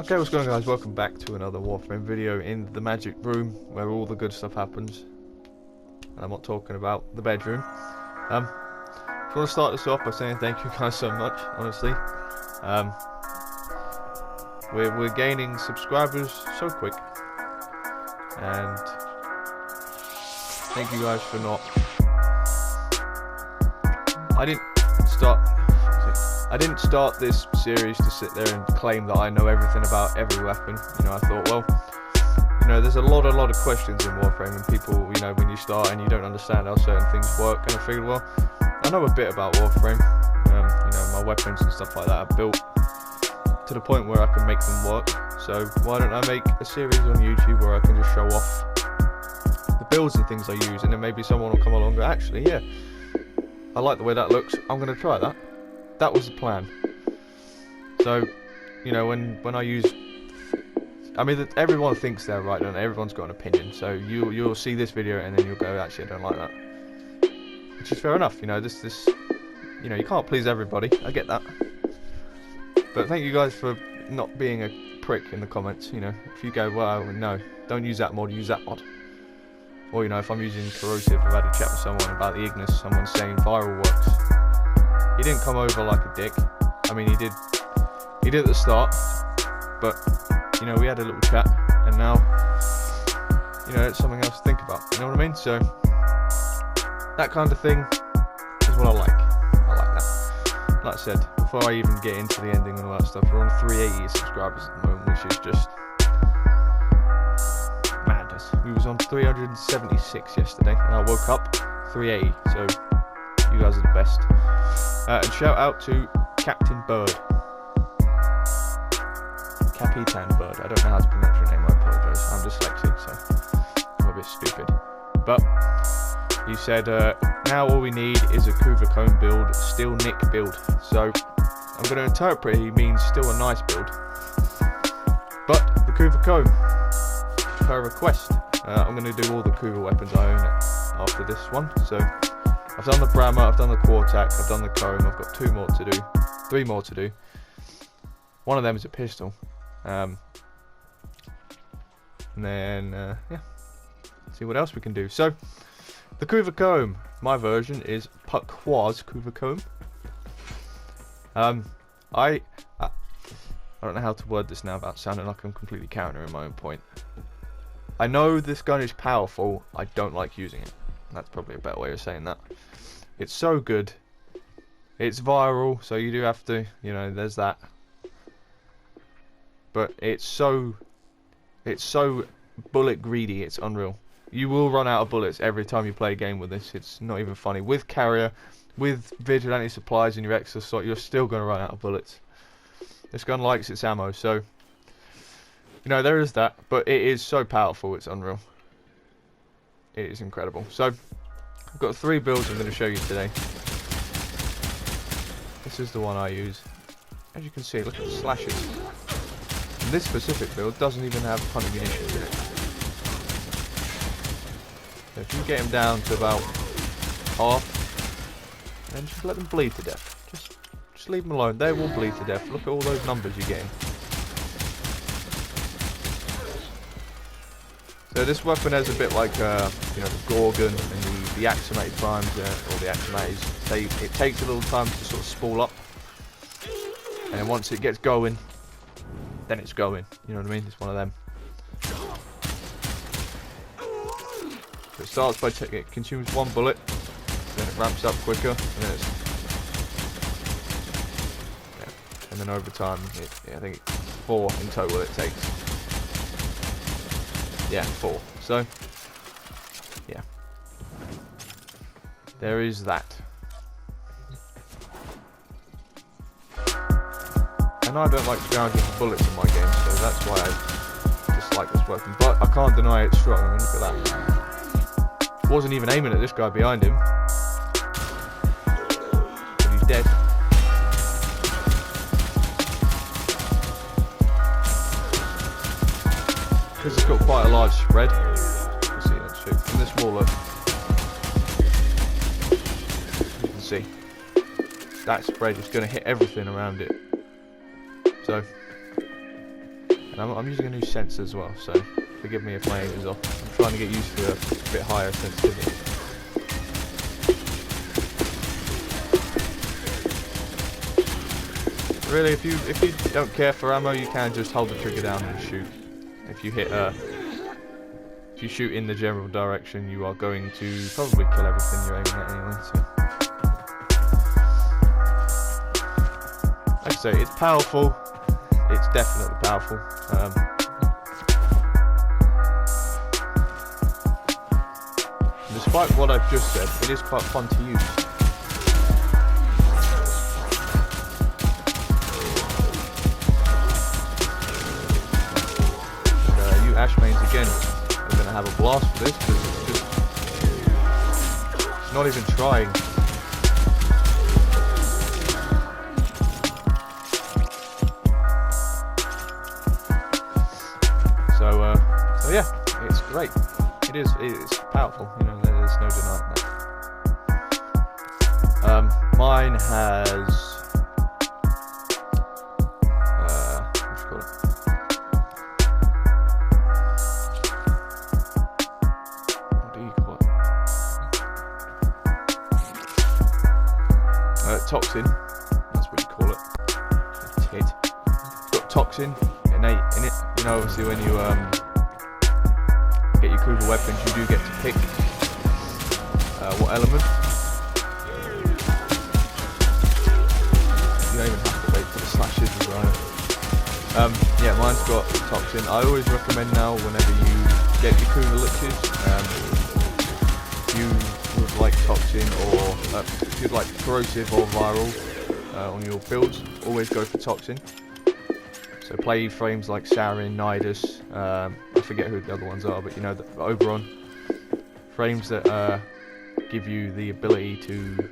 Okay, what's going on, guys? Welcome back to another Warframe video in the magic room where all the good stuff happens. And I'm not talking about the bedroom. I want to start this off by saying thank you guys so much, honestly. We're gaining subscribers so quick. And thank you guys for not... I didn't start this series to sit there and claim that I know everything about every weapon. You know, I thought, well, you know, there's a lot of questions in Warframe, and people, you know, when you start and you don't understand how certain things work, and I figured, well, I know a bit about Warframe. You know, my weapons and stuff like that are built to the point where I can make them work. So why don't I make a series on YouTube where I can just show off the builds and things I use, and then maybe someone will come along and go, actually, yeah, I like the way that looks, I'm going to try that. That was the plan. So, you know, when I use... I mean, everyone thinks they're right, don't they? Everyone's got an opinion. So you'll see this video and then you'll go, actually, I don't like that. Which is fair enough, you know, this you know, you can't please everybody. I get that. But thank you guys for not being a prick in the comments, you know. If you go, well, no, don't use that mod, use that mod. Or, you know, if I'm using corrosive, I've had a chat with someone about the Ignis, someone's saying viral works. He didn't come over like a dick. I mean, he did at the start, but, you know, we had a little chat, and now, you know, it's something else to think about, you know what I mean? So, that kind of thing is what I like. I like that. Like I said, before I even get into the ending and all that stuff, we're on 380 subscribers at the moment, which is just madness. We was on 376 yesterday, and I woke up 380, so you guys are the best. And shout out to Captain Bird. Capitan Bird. I don't know how to pronounce your name, I apologise. I'm dyslexic, so I'm a bit stupid. But you said, now all we need is a Kuva Kohm build, still Nick build. So I'm going to interpret he means still a nice build. But the Kuva Kohm, per request, I'm going to do all the Kuva weapons I own after this one. So I've done the Brammer, I've done the Quartak, I've done the Kohm, I've got 3 more to do. One of them is a pistol. And then, yeah, see what else we can do. So, the Kuva Kohm, my version is Puckwa's Kuva Kohm. I don't know how to word this now without sounding like I'm completely countering my own point. I know this gun is powerful, I don't like using it. That's probably a better way of saying that. It's so good. It's viral, so you do have to, you know, there's that. But it's so bullet greedy, it's unreal. You will run out of bullets every time you play a game with this. It's not even funny. With carrier, with vigilante supplies and your extra slot, you're still going to run out of bullets. This gun likes its ammo, so, you know, there is that. But it is so powerful, it's unreal. It is incredible. So, I've got 3 builds I'm going to show you today. This is the one I use. As you can see, look at the slashes. And this specific build doesn't even have hunting munitions in it. So if you get him down to about half, then just let them bleed to death. Just leave them alone. They will bleed to death. Look at all those numbers you're getting. So this weapon is a bit like, you know, the Gorgon and the Axiomated Primes, or the Axiomates. It takes a little time to sort of spool up, and then once it gets going, then it's going. You know what I mean? It's one of them. So it starts by it consumes 1 bullet, then it ramps up quicker, and then it's, yeah, and then over time, I think 4 in total it takes. Yeah, 4. So, yeah. There is that. And I don't like scrounging for bullets in my games, so that's why I dislike this weapon. But I can't deny it's strong. I mean, look at that. Wasn't even aiming at this guy behind him. But he's dead. Because it's got quite a large spread. You can see that too. From this wall up, you can see that spread is going to hit everything around it. So And I'm using a new sensor as well, so forgive me if my aim is off. I'm trying to get used to a bit higher sensitivity. Really, if you don't care for ammo, you can just hold the trigger down and shoot. If you shoot in the general direction, you are going to probably kill everything you're aiming at anyway. So, like I say, it's powerful. It's definitely powerful. Despite what I've just said, it is quite fun to use. And, you Ash mains again are going to have a blast for this because it's not even trying. So yeah, it's great. It's powerful, you know, there's no denying that. Mine has, what do you call it? What do you call it? Toxin, that's what you call it. It's got toxin innate in it. You know, obviously when you get your Kuva weapons, you do get to pick what element. You don't even have to wait for the slashes as well. Yeah, mine's got toxin. I always recommend now, whenever you get your Kuva liches, if you would like toxin or if you'd like corrosive or viral on your builds, always go for toxin. So play frames like Sarin, Nidus, I forget who the other ones are, but you know, the Oberon. Frames that give you the ability to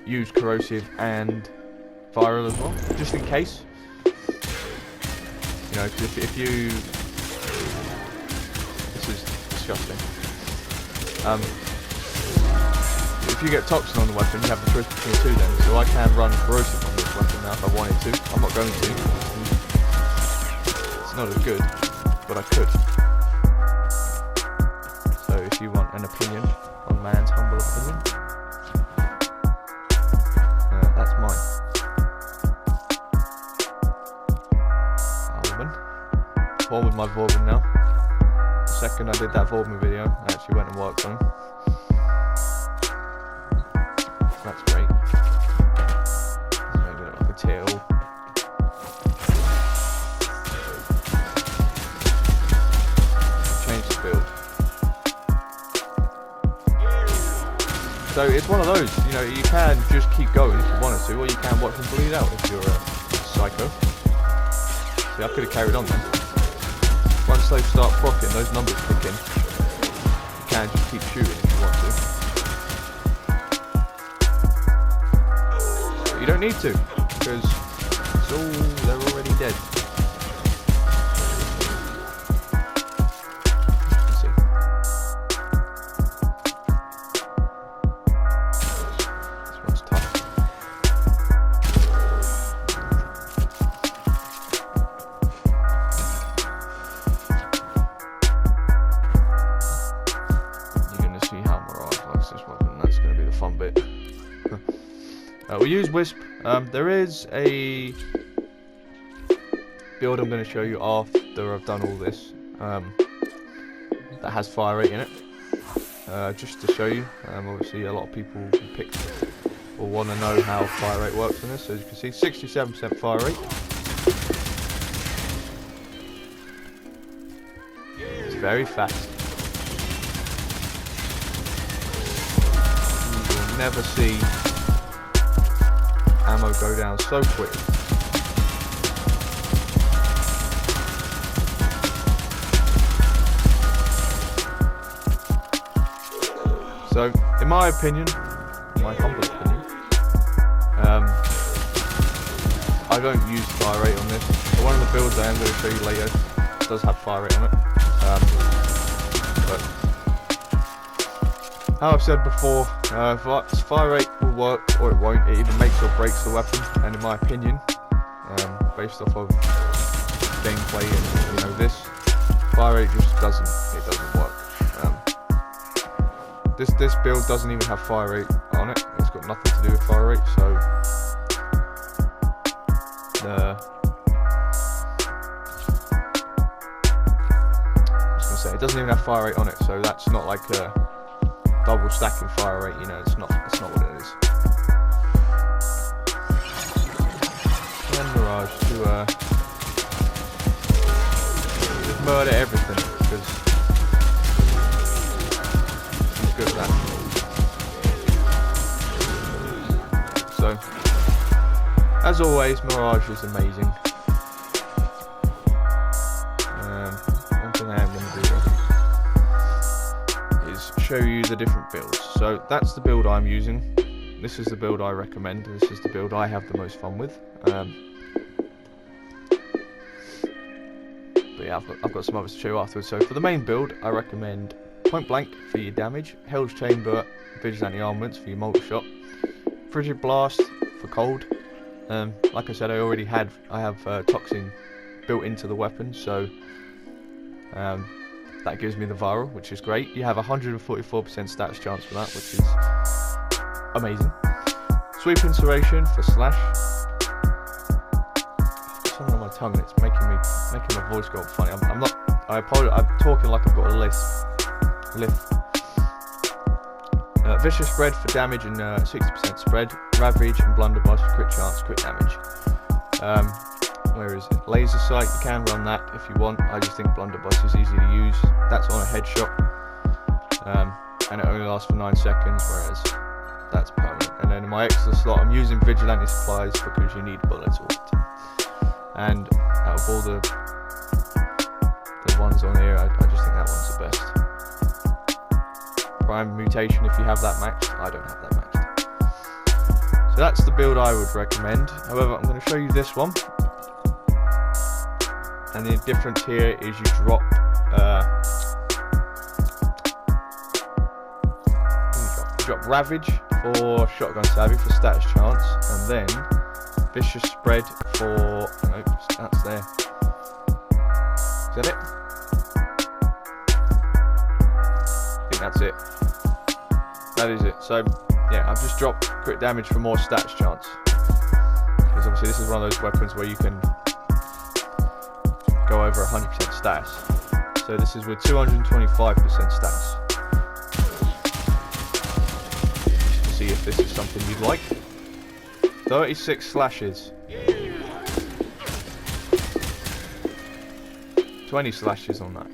use corrosive and viral as well, just in case. You know, cause if you... This is disgusting. If you get toxin on the weapon, you have the choice between the two then. So I can run corrosive on this weapon now if I wanted to. I'm not going to. Not as good, but I could. So if you want an opinion on man's humble opinion, that's mine. One with my Vorben now. The second I did that Vorben video, I actually went and worked on him. That's great. Maybe like a tail. So it's one of those, you know, you can just keep going if you wanted to, or you can watch them bleed out if you're a psycho. See, I could have carried on then. Once they start proccing, those numbers kick in. You can just keep shooting if you want to. But you don't need to, because they're already dead. We use Wisp. There is a build I'm going to show you after I've done all this that has fire rate in it, just to show you. Obviously a lot of people pick or want to know how fire rate works in this. So as you can see, 67% fire rate. It's very fast. You will never see ammo go down so quick. So, in my opinion, my humble opinion, I don't use fire rate on this. But one of the builds I am going to show you later does have fire rate on it. But how I've said before, fire rate will work or it won't. It either makes or breaks the weapon, and in my opinion, based off of gameplay and, you know, this, fire rate just doesn't work. This build doesn't even have fire rate on it. It's got nothing to do with fire rate, so it doesn't even have fire rate on it, so that's not like a double stacking fire rate, you know, that's not what it is. And Mirage to just murder everything, because I'm good at that. So, as always, Mirage is amazing. One thing I am going to do is show you the different builds. So that's the build I'm using. This is the build I recommend. This is the build I have the most fun with. But yeah, I've got some others to show you afterwards. So for the main build, I recommend Point Blank for your damage, Hell's Chamber, Vigilante Armaments for your multi-shot, Frigid Blast for cold. Like I said, I have Toxin built into the weapon, so that gives me the viral, which is great. You have 144% stats chance for that, which is amazing. Sweep Insuration for slash. Something on my tongue and it's making my voice go funny. I apologize. I'm talking like I've got a lisp. Vicious Spread for damage and 60% spread. Ravage and Blunderbuss for crit chance, crit damage. Where is it? Laser Sight, you can run that if you want. I just think Blunderbuss is easy to use. That's on a headshot. And it only lasts for 9 seconds, whereas that's permanent. And then in my extra slot, I'm using Vigilante Supplies because you need bullets all the time. And out of all the ones on here, I just think that one's the best. Prime Mutation, if you have that maxed. I don't have that maxed. So that's the build I would recommend. However, I'm going to show you this one. And the difference here is you drop Ravage for Shotgun Savvy for status chance, and then Vicious Spread for, no, that's there. Is that it? I think that's it. That is it. So yeah, I've just dropped crit damage for more stats chance, because obviously this is one of those weapons where you can go over 100% stats. So this is with 225% stats. See if this is something you'd like. 36 slashes. 20 slashes on that.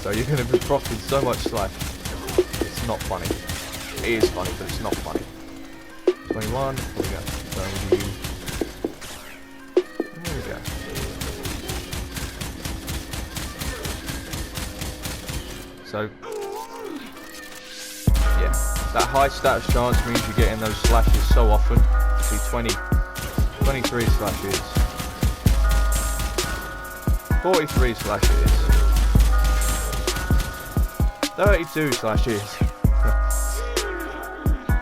So you're going to be profiting so much slash. It's not funny. It is funny, but it's not funny. 21. There we go. There we go. So, yeah, that high status chance means you're getting those slashes so often. See, 23 slashes, 43 slashes, 32 slashes.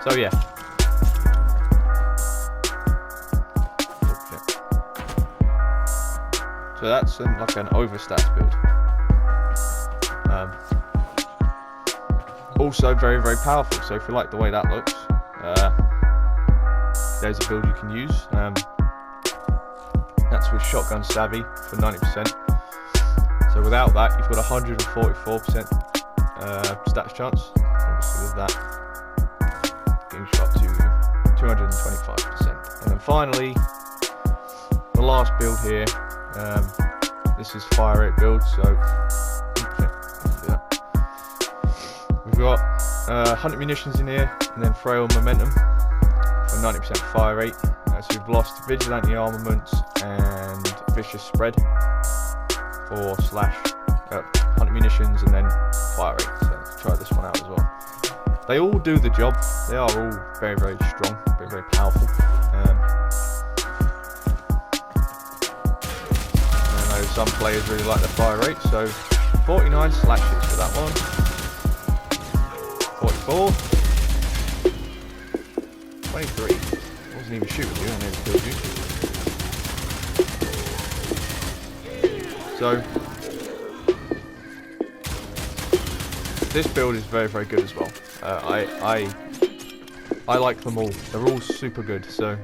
So yeah. So that's like an overstats build. Also very, very powerful. So if you like the way that looks, there's a build you can use. That's with Shotgun Savvy for 90%. So without that, you've got 144% stats chance. Obviously with that, getting shot to 225%. And then finally, the last build here. This is fire rate build. So we've got 100 munitions in here, and then frail momentum for 90% fire rate. So we've lost vigilante armaments and vicious spread for slash 100 munitions and then fire rate. So let's try this one out as well. They all do the job. They are all very, very strong, very, very powerful. I know some players really like the fire rate, so 49 slashes for that one. 44. 23. I wasn't even shooting you, I nearly killed you. So this build is very, very good as well. I like them all. They're all super good. So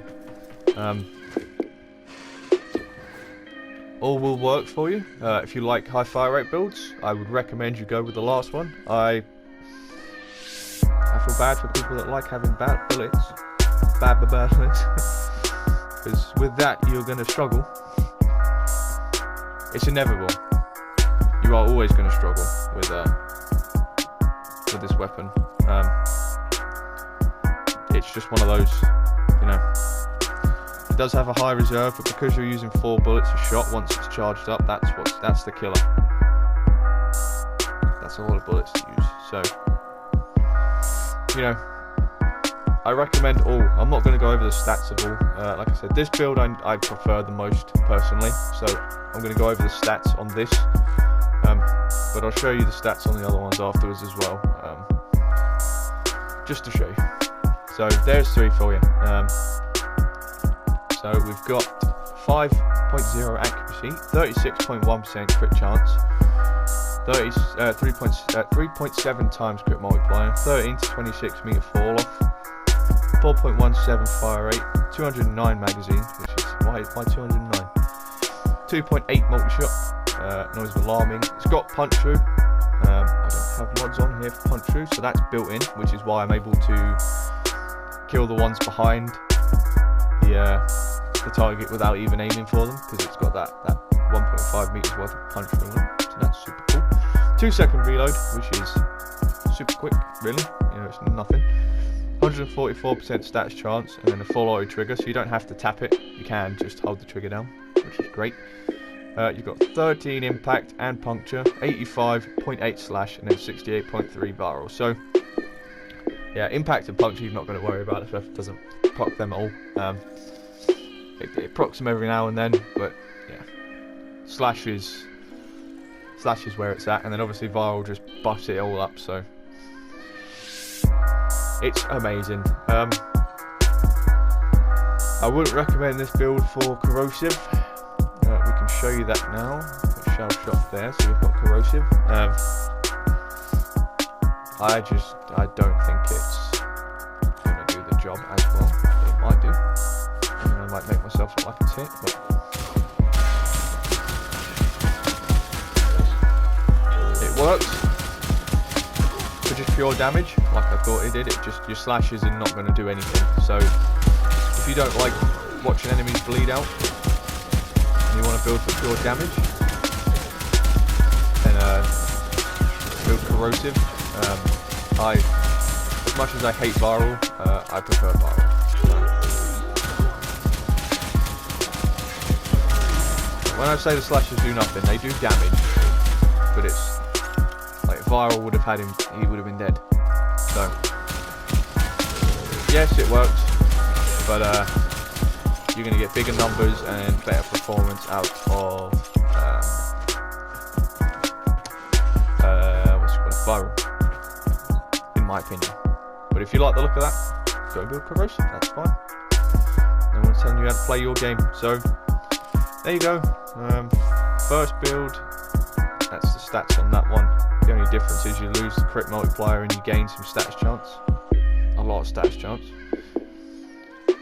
all will work for you. If you like high fire rate builds, I would recommend you go with the last one. I feel bad for people that like having bad bullets. Bad bullets. Because with that, you're going to struggle. It's inevitable. You are always going to struggle with this weapon. It's just one of those, you know. It does have a high reserve, but because you're using 4 bullets a shot once it's charged up, that's the killer. That's a lot of bullets to use. So, you know, I recommend all. I'm not going to go over the stats of all. Like I said, this build I prefer the most personally, so I'm going to go over the stats on this. But I'll show you the stats on the other ones afterwards as well, just to show you. So there's 3 for you. So we've got 5.0 accuracy, 36.1% crit chance, 3.7 times crit multiplier, 13 to 26 meter fall off, 4.17 fire rate, 209 magazine, which is why 209, 2.8 multi-shot, noise alarming. It's got punch through. I don't have mods on here for punch through, so that's built in, which is why I'm able to kill the ones behind the target without even aiming for them, because it's got that 1.5 meters worth of punch through on it. So that's super cool. 2-second reload, which is super quick, really. You know, it's nothing. 144% stats chance, and then a full auto trigger, so you don't have to tap it. You can just hold the trigger down, which is great. You've got 13 impact and puncture, 85.8 slash, and then 68.3 viral. So, yeah, impact and puncture you're not going to worry about. It doesn't proc them at all. It procs them every now and then, but yeah, slash is where it's at, and then obviously viral just buffs it all up. So it's amazing. I wouldn't recommend this build for corrosive. We can show you that now. Shell shot there, so we've got corrosive. I don't think it's gonna do the job as well. It might do. I might make myself look like a tit, but it works for just pure damage, like I thought it did. It just, your slashes are not going to do anything. So if you don't like watching enemies bleed out and you want to build for pure damage, then build corrosive. As much as I hate viral, I prefer viral. When I say the slashes do nothing, they do damage, but it's like viral would have had him, he would have been dead. So yes, it works, but you're going to get bigger numbers and better performance out of what's it called, viral, in my opinion. But if you like the look of that, go build corrosive. That's fine. No one's telling you how to play your game. So there you go. First build, that's the stats on that one. The only difference is you lose the crit multiplier and you gain some stats chance. A lot of stats chance.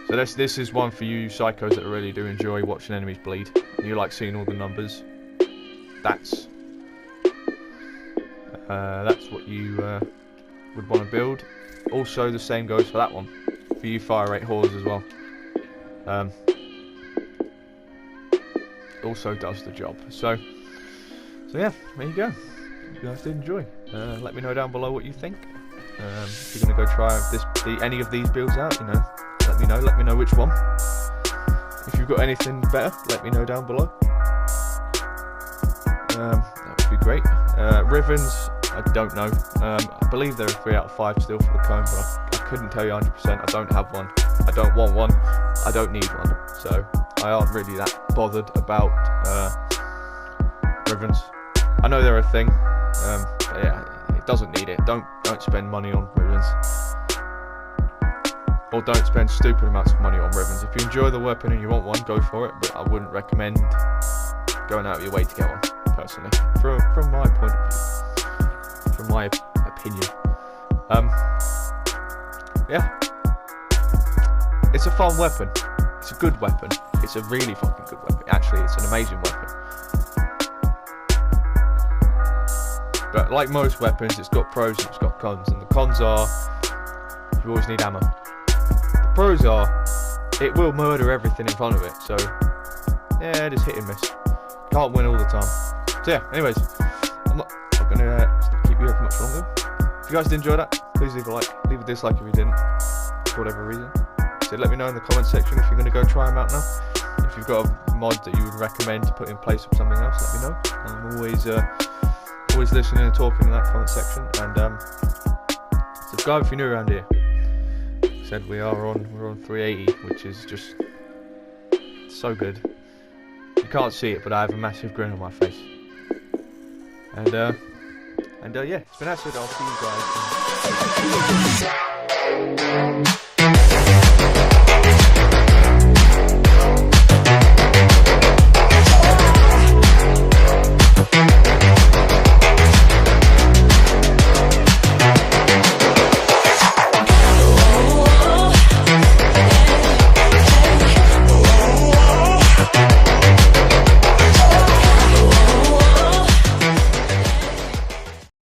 So this is one for you psychos that really do enjoy watching enemies bleed. And you like seeing all the numbers. That's what you would want to build. Also, the same goes for that one. For you fire rate whores as well. Also does the job. So yeah, there you go. You guys did enjoy. Let me know down below what you think. If you're gonna go try any of these builds out, you know, let me know. Let me know which one. If you've got anything better, let me know down below. That would be great. Rivens, I don't know. I believe there are 3 out of 5 still for the Kohm, but I couldn't tell you 100%. I don't have one. I don't want one. I don't need one. So I aren't really that bothered about Rivens. I know they're a thing, but yeah, it doesn't need it. Don't spend money on Rivens, or don't spend stupid amounts of money on Rivens. If you enjoy the weapon and you want one, go for it. But I wouldn't recommend going out of your way to get one. personally, from my point of view, from my opinion. Yeah, it's a fun weapon. It's a good weapon. It's a really fucking good weapon. Actually, it's an amazing weapon. But like most weapons, it's got pros and it's got cons. And the cons are, you always need ammo. The pros are, it will murder everything in front of it. So, yeah, just hit and miss. Can't win all the time. So yeah, anyways, I'm not going to keep you here for much longer. If you guys did enjoy that, please leave a like, leave a dislike if you didn't, for whatever reason. So let me know in the comment section if you're going to go try them out now. If you've got a mod that you would recommend to put in place of something else, let me know. I'm always listening and talking in that comment section. And subscribe if you're new around here. Said we're on 380, which is just so good. You can't see it, but I have a massive grin on my face. And yeah, it's been MrAcidhazard. I'll see you guys.